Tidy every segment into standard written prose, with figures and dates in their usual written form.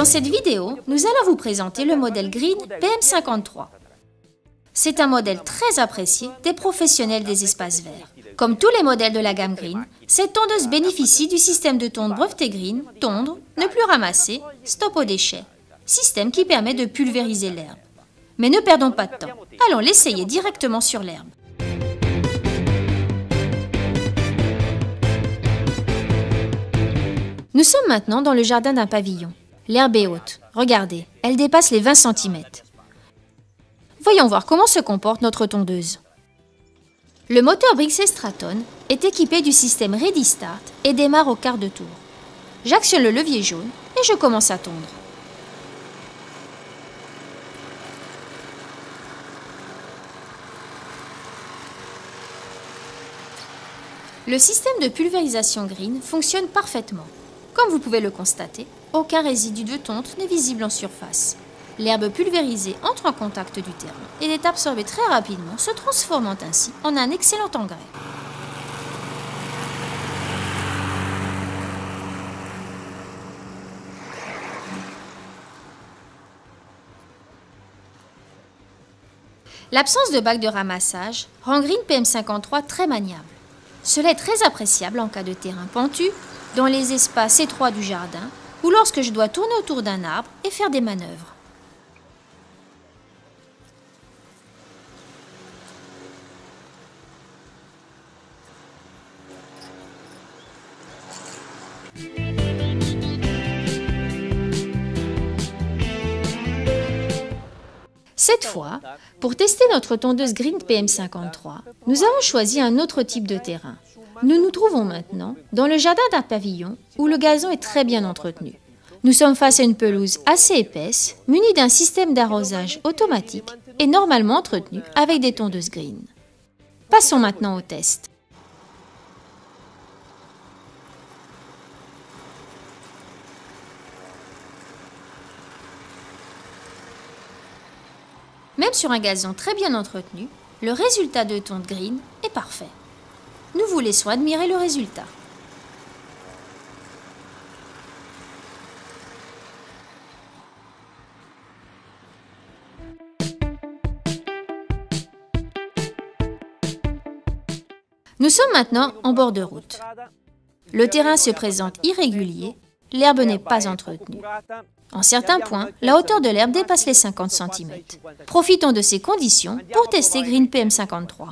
Dans cette vidéo, nous allons vous présenter le modèle Green PM53. C'est un modèle très apprécié des professionnels des espaces verts. Comme tous les modèles de la gamme Green, cette tondeuse bénéficie du système de tonde breveté Green, tondre, ne plus ramasser, stop aux déchets, système qui permet de pulvériser l'herbe. Mais ne perdons pas de temps, allons l'essayer directement sur l'herbe. Nous sommes maintenant dans le jardin d'un pavillon. L'herbe est haute. Regardez, elle dépasse les 20 cm. Voyons voir comment se comporte notre tondeuse. Le moteur Brixey Straton est équipé du système Ready Start et démarre au quart de tour. J'actionne le levier jaune et je commence à tondre. Le système de pulvérisation Green fonctionne parfaitement. Comme vous pouvez le constater, aucun résidu de tonte n'est visible en surface. L'herbe pulvérisée entre en contact du terrain et est absorbée très rapidement, se transformant ainsi en un excellent engrais. L'absence de bac de ramassage rend Green PM53 très maniable. Cela est très appréciable en cas de terrain pentu, dans les espaces étroits du jardin ou lorsque je dois tourner autour d'un arbre et faire des manœuvres. Cette fois, pour tester notre tondeuse Green PM53, nous avons choisi un autre type de terrain. Nous nous trouvons maintenant dans le jardin d'un pavillon où le gazon est très bien entretenu. Nous sommes face à une pelouse assez épaisse, munie d'un système d'arrosage automatique et normalement entretenu avec des tondeuses Green. Passons maintenant au test. Même sur un gazon très bien entretenu, le résultat de tonte Green est parfait. Nous vous laissons admirer le résultat. Nous sommes maintenant en bord de route. Le terrain se présente irrégulier, l'herbe n'est pas entretenue. En certains points, la hauteur de l'herbe dépasse les 50 cm. Profitons de ces conditions pour tester Green PM53.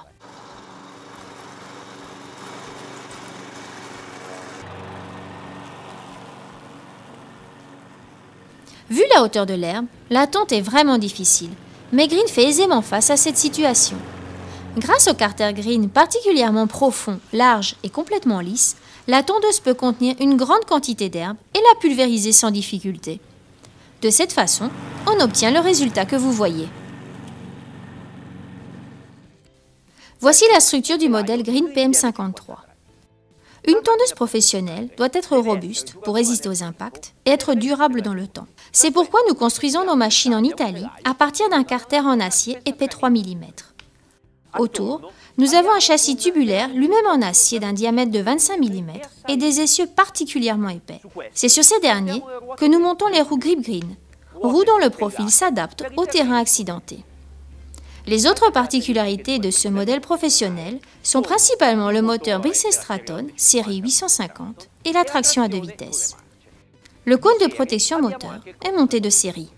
Vu la hauteur de l'herbe, la tonte est vraiment difficile, mais Green fait aisément face à cette situation. Grâce au carter Green particulièrement profond, large et complètement lisse, la tondeuse peut contenir une grande quantité d'herbe et la pulvériser sans difficulté. De cette façon, on obtient le résultat que vous voyez. Voici la structure du modèle Green PM53. Une tondeuse professionnelle doit être robuste pour résister aux impacts et être durable dans le temps. C'est pourquoi nous construisons nos machines en Italie à partir d'un carter en acier épais 3 mm. Autour, nous avons un châssis tubulaire lui-même en acier d'un diamètre de 25 mm et des essieux particulièrement épais. C'est sur ces derniers que nous montons les roues Grip Green, roues dont le profil s'adapte au terrain accidenté. Les autres particularités de ce modèle professionnel sont principalement le moteur Brixey Straton série 850 et la traction à 2 vitesses. Le cône de protection moteur est monté de série.